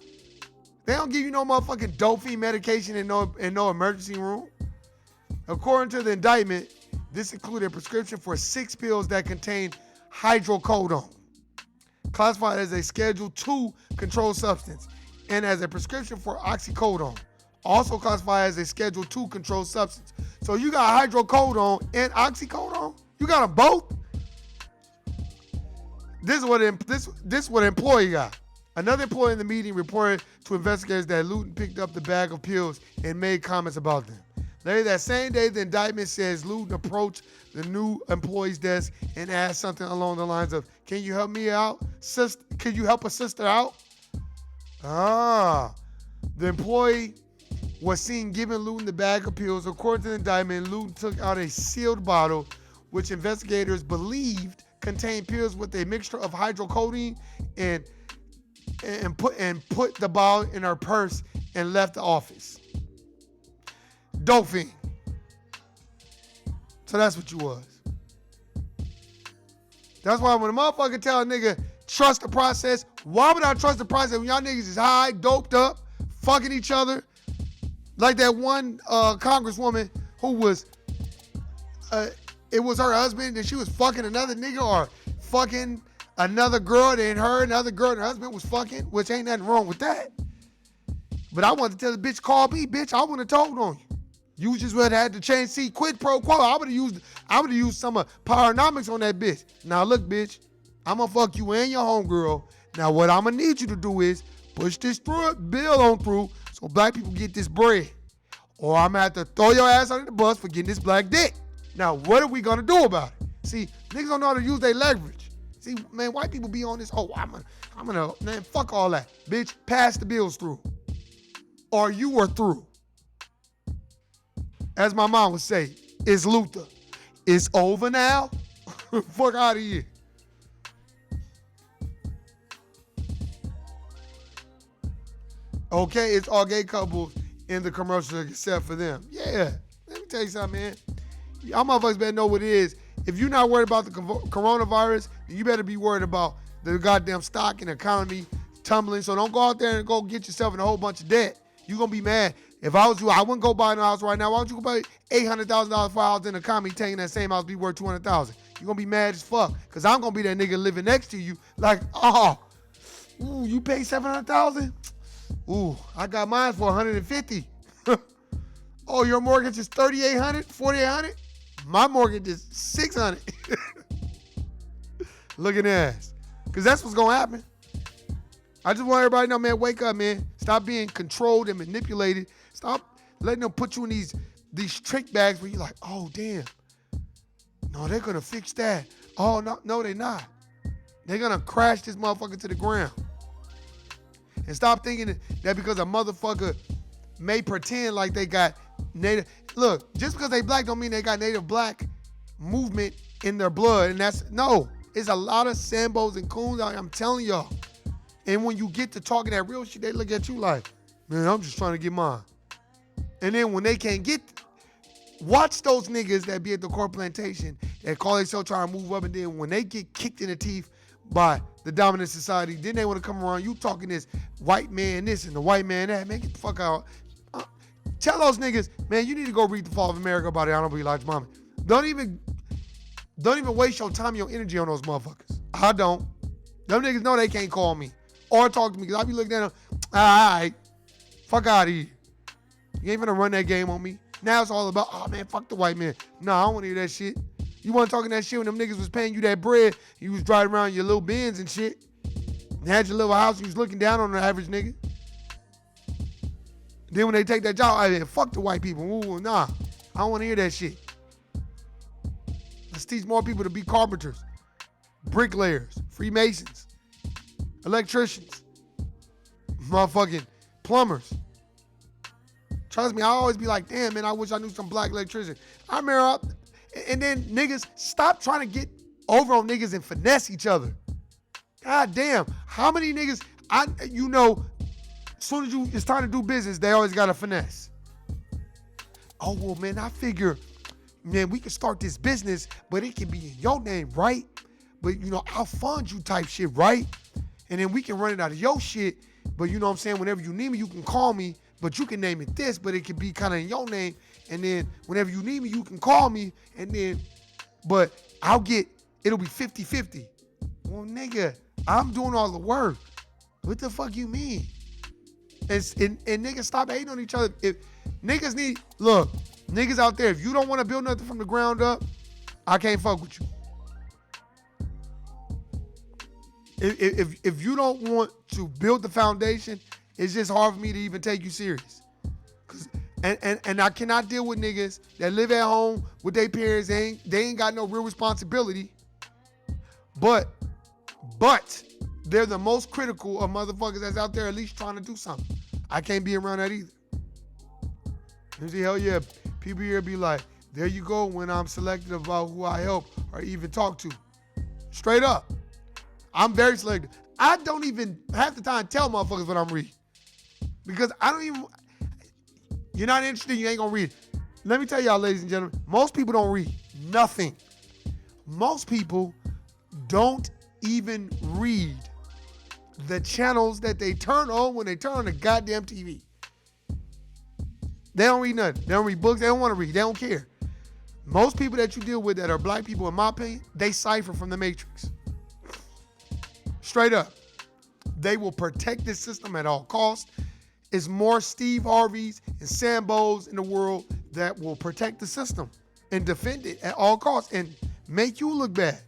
They don't give you no motherfucking dope fiend medication in no emergency room. According to the indictment, this included a prescription for 6 pills that contained hydrocodone, classified as a Schedule II controlled substance, and as a prescription for oxycodone, also classified as a Schedule II controlled substance. So you got hydrocodone and oxycodone? You got them both? This is what an employee got. Another employee in the meeting reported to investigators that Luton picked up the bag of pills and made comments about them. Later that same day, the indictment says Luton approached the new employee's desk and asked something along the lines of, "Can you help me out? Can you help a sister out?" The employee was seen giving Luton the bag of pills. According to the indictment, Luton took out a sealed bottle, which investigators believed contained pills with a mixture of hydrocodone and put the bottle in her purse and left the office. Dope fiend. So that's what you was. That's why when a motherfucker tell a nigga trust the process, why would I trust the process when y'all niggas is high, doped up, fucking each other? Like that one congresswoman who was, it was her husband and she was fucking another nigga or fucking another girl and her, another girl and her husband was fucking, which ain't nothing wrong with that. But I wanted to tell the bitch, call me, bitch, I wouldn't have told on you. You just would have had to change, see, quid pro quo. I would have used some Powernomics on that bitch. Now look, bitch, I'm gonna fuck you and your homegirl. Now what I'm gonna need you to do is push this bill on through so black people get this bread. Or I'm gonna have to throw your ass under the bus for getting this black dick. Now what are we gonna do about it? See, niggas don't know how to use their leverage. See, man, white people be on this, I'm gonna, man, fuck all that. Bitch, pass the bills through. Or you are through. As my mom would say, it's Luther. It's over now. Fuck out of here. Okay, it's all gay couples in the commercial except for them. Yeah, let me tell you something, man. Y'all motherfuckers better know what it is. If you're not worried about the coronavirus, then you better be worried about the goddamn stock and economy tumbling. So don't go out there and go get yourself in a whole bunch of debt. You're going to be mad. If I was you, I wouldn't go buy no house right now. Why would you go buy $800,000 for a house in the economy taking that same house be worth $200,000? You're going to be mad as fuck because I'm going to be that nigga living next to you like, ooh, you paid $700,000? Ooh, I got mine for $150. Oh, your mortgage is $3,800, $4,800? My mortgage is $600. Look at that. Because that's what's going to happen. I just want everybody to know, man, wake up, man. Stop being controlled and manipulated. Stop letting them put you in these trick bags where you're like, oh, damn. No, they're going to fix that. Oh, no, they're not. They're going to crash this motherfucker to the ground. And stop thinking that because a motherfucker may pretend like they got native. Look, just because they black don't mean they got native black movement in their blood. And no, it's a lot of Sambos and coons out here, I'm telling y'all. And when you get to talking that real shit, they look at you like, man, I'm just trying to get mine. And then when they can't get, watch those niggas that be at the core plantation that call themselves trying to move up, and then when they get kicked in the teeth by the dominant society, then they want to come around you talking this white man this and the white man that. Man, get the fuck out. Tell those niggas, man, you need to go read The Fall of America by the Honorable Elijah Muhammad. Don't even waste your time and your energy on those motherfuckers. I don't. Them niggas know they can't call me or talk to me because I be looking at them, all right, fuck out of here. You ain't gonna run that game on me. Now it's all about, oh man, fuck the white man. No, I don't want to hear that shit. You want talking that shit when them niggas was paying you that bread, you was driving around your little Benz and shit, and had your little house, you was looking down on the average nigga. Then when they take that job, I mean, fuck the white people. Ooh, nah, I don't want to hear that shit. Let's teach more people to be carpenters, bricklayers, Freemasons, electricians, motherfucking plumbers. Trust me, I always be like, damn, man, I wish I knew some black electricians. I remember, and then niggas, stop trying to get over on niggas and finesse each other. God damn, how many niggas, as soon as it's time to do business, they always got to finesse. Oh, well, man, I figure, man, we can start this business, but it can be in your name, right? But, I'll fund you type shit, right? And then we can run it out of your shit, but you know what I'm saying? Whenever you need me, you can call me, but you can name it this, but it can be kind of in your name. And then whenever you need me, you can call me, but I'll get it'll be 50-50. Well, nigga, I'm doing all the work. What the fuck you mean? And niggas stop hating on each other. If niggas niggas out there, if you don't want to build nothing from the ground up, I can't fuck with you. If you don't want to build the foundation, it's just hard for me to even take you serious. And I cannot deal with niggas that live at home with their parents. They ain't got no real responsibility. But they're the most critical of motherfuckers that's out there at least trying to do something. I can't be around that either. You see, hell yeah, people here be like, there you go when I'm selective about who I help or even talk to. Straight up. I'm very selective. I don't even half the time tell motherfuckers what I'm reading. Because I don't even, you're not interested, you ain't gonna read it. Let me tell y'all, ladies and gentlemen, most people don't read nothing. Most people don't even read the channels that they turn on when they turn on the goddamn TV. They don't read nothing. They don't read books. They don't want to read. They don't care. Most people that you deal with that are black people, in my opinion, they cipher from the Matrix. Straight up. They will protect this system at all costs. It's more Steve Harveys and Sambos in the world that will protect the system and defend it at all costs and make you look bad.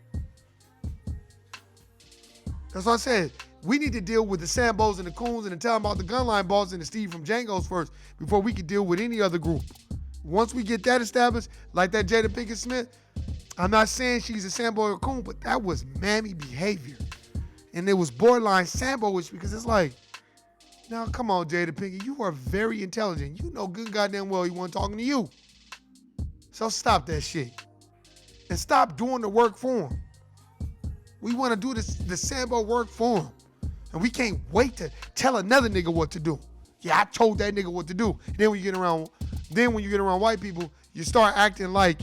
That's what I said. We need to deal with the Sambos and the Coons and tell them about the Gunline Boss and the Steve from Django's first before we can deal with any other group. Once we get that established, like that Jada Pinkett Smith, I'm not saying she's a Sambo or a Coon, but that was mammy behavior. And it was borderline Sambo-ish because it's like, now come on, Jada Pinkett, you are very intelligent. You know good goddamn well he wasn't talking to you. So stop that shit. And stop doing the work for him. We want to do the Sambo work for him. And we can't wait to tell another nigga what to do. Yeah, I told that nigga what to do. And then when you get around white people, you start acting like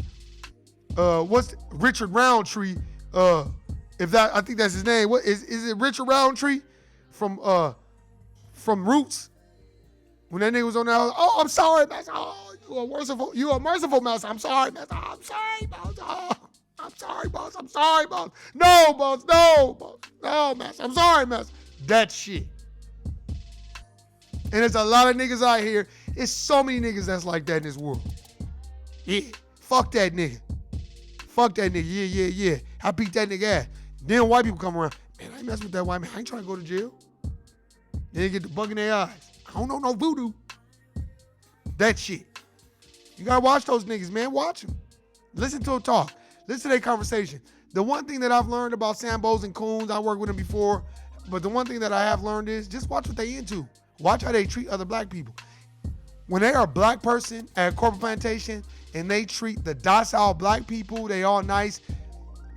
what's Richard Roundtree? I think that's his name. What is it Richard Roundtree from Roots? When that nigga was on there, oh, I'm sorry, master. Oh, you are merciful, master. I'm sorry, master. I'm sorry, boss. Oh, I'm sorry, boss. I'm sorry, boss. No, boss. No, boss. No, master. I'm sorry, master. That shit. And there's a lot of niggas out here. It's so many niggas that's like that in this world. Yeah. Fuck that nigga. Fuck that nigga. Yeah. I beat that nigga ass. Then white people come around. Man, I ain't messing with that white man. I ain't trying to go to jail. Then they get the bug in their eyes. I don't know no voodoo. That shit. You gotta watch those niggas, man. Watch them. Listen to them talk. Listen to their conversation. The one thing that I've learned about Sambos and Coons, I worked with them before, but the one thing that I have learned is just watch what they into. Watch how they treat other black people. When they are a black person at a corporate plantation and they treat the docile black people, they all nice,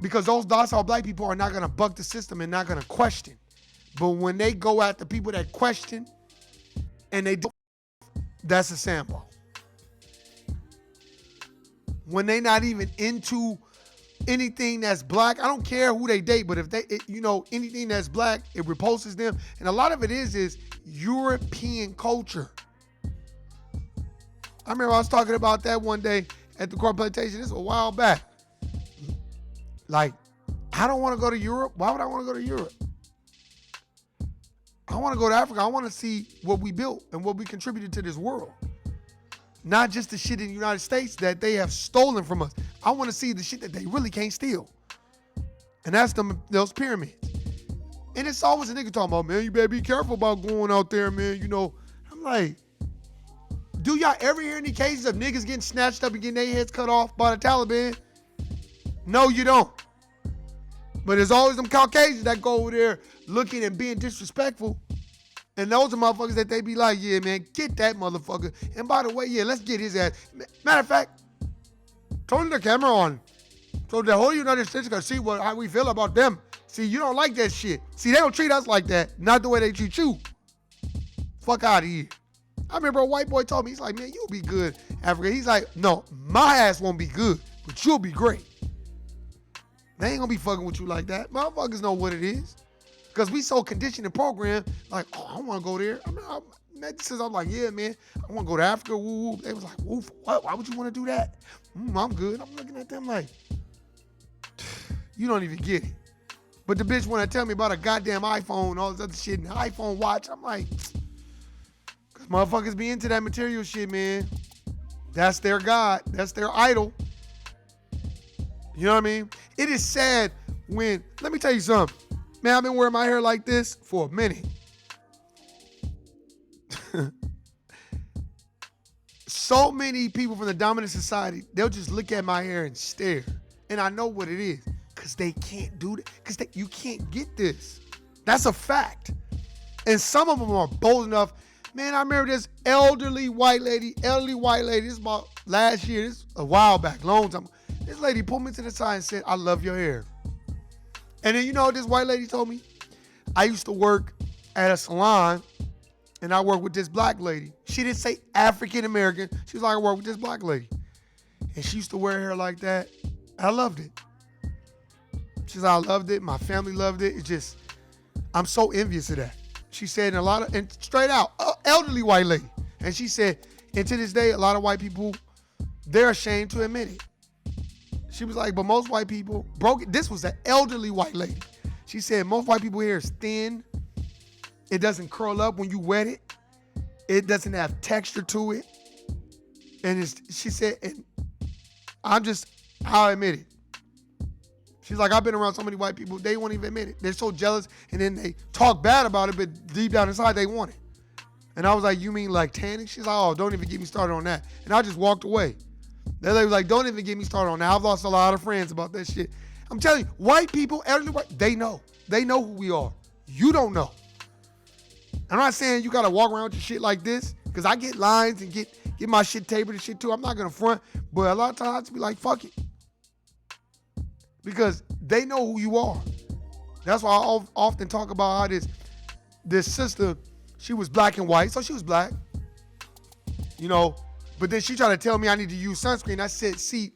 because those docile black people are not gonna buck the system and not gonna question. But when they go at the people that question and they do, that's a Sambo. When they not even into anything that's black, I don't care who they date, but if anything that's black, it repulses them. And a lot of it is European culture. I remember I was talking about that one day at the corporate plantation. This was a while back. Like, I don't want to go to Europe. Why would I want to go to Europe? I want to go to Africa. I want to see what we built and what we contributed to this world. Not just the shit in the United States that they have stolen from us. I want to see the shit that they really can't steal. And that's those pyramids. And it's always a nigga talking about, man, you better be careful about going out there, man. You know, I'm like, do y'all ever hear any cases of niggas getting snatched up and getting their heads cut off by the Taliban? No, you don't. But there's always them Caucasians that go over there looking and being disrespectful. And those are motherfuckers that they be like, yeah, man, get that motherfucker. And by the way, yeah, let's get his ass. Matter of fact, turn the camera on so the whole United States can see how we feel about them. See, you don't like that shit. See, they don't treat us like that. Not the way they treat you. Fuck out of here. I remember a white boy told me, he's like, man, you'll be good, Africa. He's like, no, my ass won't be good, but you'll be great. They ain't gonna be fucking with you like that. Motherfuckers know what it is. Because we so conditioned and programmed, like, oh, I want to go there. I'm like, yeah, man, I want to go to Africa. Woo, woo. They was like, woo, what? Why would you want to do that? I'm good. I'm looking at them like, You don't even get it. But the bitch want to tell me about a goddamn iPhone, all this other shit, and an iPhone watch. I'm like, because motherfuckers be into that material shit, man. That's their God. That's their idol. You know what I mean? It is sad when, let me tell you something. Man, I've been wearing my hair like this for a minute. So many people from the dominant society, they'll just look at my hair and stare. And I know what it is. Because they can't do that. Because you can't get this. That's a fact. And some of them are bold enough. Man, I remember this elderly white lady. This is about last year. This is a while back, long time. This lady pulled me to the side and said, I love your hair. And then you know what this white lady told me? I used to work at a salon, and I worked with this black lady. She didn't say African American. She was like, I work with this black lady. And she used to wear hair like that. I loved it. She said, I loved it. My family loved it. It's just, I'm so envious of that. She said, and straight out, elderly white lady. And she said, and to this day, a lot of white people, they're ashamed to admit it. She was like, but most white people broke it. This was an elderly white lady. She said, most white people hair is thin. It doesn't curl up when you wet it. It doesn't have texture to it. And she said, and I'll admit it. She's like, I've been around so many white people, they won't even admit it. They're so jealous, and then they talk bad about it, but deep down inside, they want it. And I was like, you mean like tanning? She's like, oh, don't even get me started on that. And I just walked away. That lady was like, don't even get me started on that. I've lost a lot of friends about that shit. I'm telling you, white people, elderly white, they know. They know who we are. You don't know. I'm not saying you got to walk around with your shit like this, because I get lines and get my shit tapered and shit too. I'm not going to front, but a lot of times I just be like, fuck it. Because they know who you are. That's why I often talk about how this sister, she was black and white, so she was black. You know, but then she tried to tell me I need to use sunscreen. I said, see,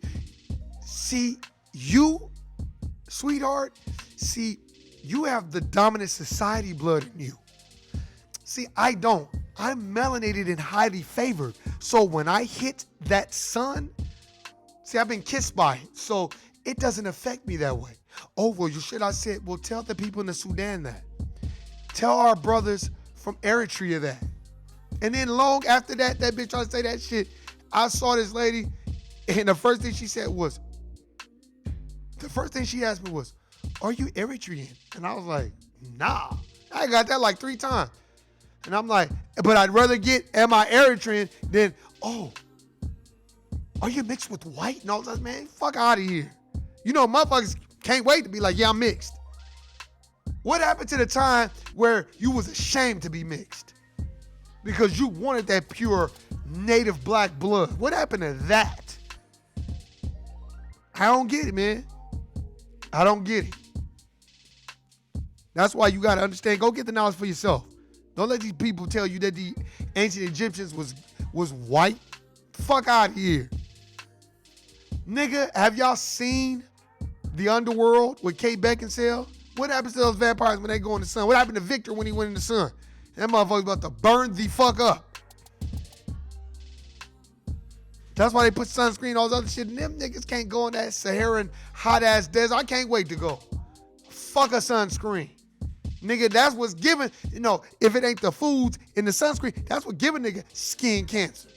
you, sweetheart, you have the dominant society blood in you. See, I don't. I'm melanated and highly favored. So when I hit that sun, see, I've been kissed by it. So it doesn't affect me that way. Oh, well, you should. I said, well, tell the people in the Sudan that. Tell our brothers from Eritrea that. And then long after that bitch tried to say that shit, I saw this lady, and the first thing she asked me was, are you Eritrean? And I was like, nah. I got that like 3 times. And I'm like, but I'd rather get, am I Eritrean, than, oh, are you mixed with white? And all that, man, fuck out of here. You know, motherfuckers can't wait to be like, yeah, I'm mixed. What happened to the time where you was ashamed to be mixed? Because you wanted that pure native black blood. What happened to that? I don't get it, man. I don't get it. That's why you got to understand, go get the knowledge for yourself. Don't let these people tell you that the ancient Egyptians was white. Fuck out of here. Nigga, have y'all seen The Underworld with Kate Beckinsale? What happens to those vampires when they go in the sun? What happened to Victor when he went in the sun? That motherfucker's about to burn the fuck up. That's why they put sunscreen, all this other shit. And them niggas can't go in that Saharan hot-ass desert. I can't wait to go. Fuck a sunscreen. Nigga, that's what's giving, if it ain't the foods in the sunscreen, that's what giving nigga skin cancer.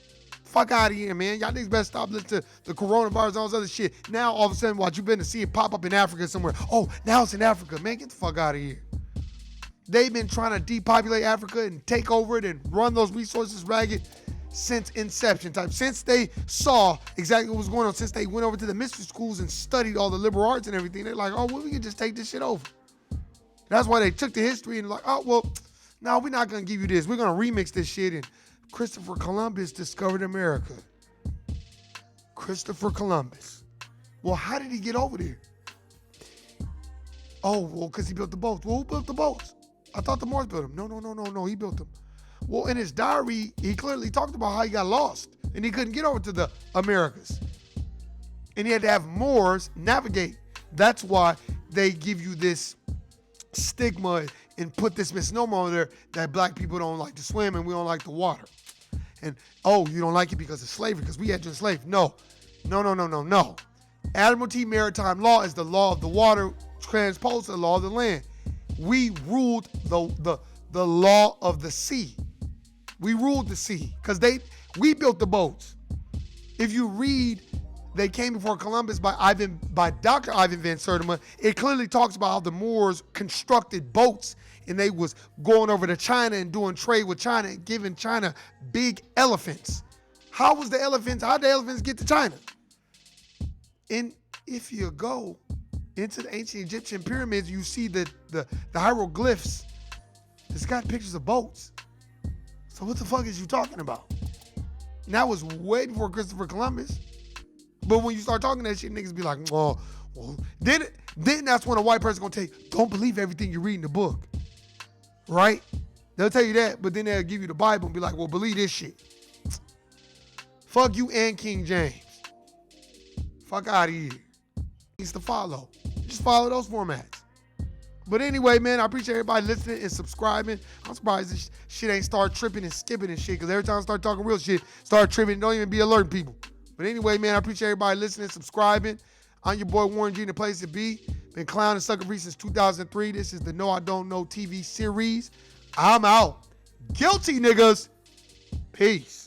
Fuck out of here, man. Y'all niggas better stop listening to the coronavirus and all this other shit. Now, all of a sudden, what you been to see it pop up in Africa somewhere. Oh, now it's in Africa. Man, get the fuck out of here. They've been trying to depopulate Africa and take over it and run those resources ragged since inception time. Since they saw exactly what was going on, since they went over to the mystery schools and studied all the liberal arts and everything, they're like, oh, well, we can just take this shit over. That's why they took the history and like, oh, well, no, we're not going to give you this. We're going to remix this shit. And Christopher Columbus discovered America. Christopher Columbus. Well, how did he get over there? Oh, well, because he built the boats. Well, who built the boats? I thought the Moors built them. No, he built them. Well, in his diary, he clearly talked about how he got lost and he couldn't get over to the Americas. And he had to have Moors navigate. That's why they give you this stigma and put this misnomer over there that black people don't like to swim and we don't like the water. And, oh, you don't like it because of slavery, because we had to enslave. No. Admiralty maritime law is the law of the water transposed to the law of the land. We ruled the law of the sea. We ruled the sea because we built the boats. If you read They Came Before Columbus by Dr. Ivan Van Sertima, it clearly talks about how the Moors constructed boats and they was going over to China and doing trade with China and giving China big elephants. How'd the elephants get to China? And if you go into the ancient Egyptian pyramids, you see the hieroglyphs. It's got pictures of boats. So what the fuck is you talking about? And that was way before Christopher Columbus. But when you start talking that shit, niggas be like, well, then that's when a white person gonna tell you, don't believe everything you read in the book. Right? They'll tell you that, but then they'll give you the Bible and be like, well, believe this shit. Fuck you and King James. Fuck out of here. Needs to follow. Just follow those formats. But anyway, man, I appreciate everybody listening and subscribing. I'm surprised this shit ain't start tripping and skipping and shit, because every time I start talking real shit, start tripping, don't even be alerting people. But anyway, man, I appreciate everybody listening, subscribing. I'm your boy Warren G, in the place to be. Been clowning Sucker Free since 2003. This is the No I Don't Know TV series. I'm out. Guilty, niggas. Peace.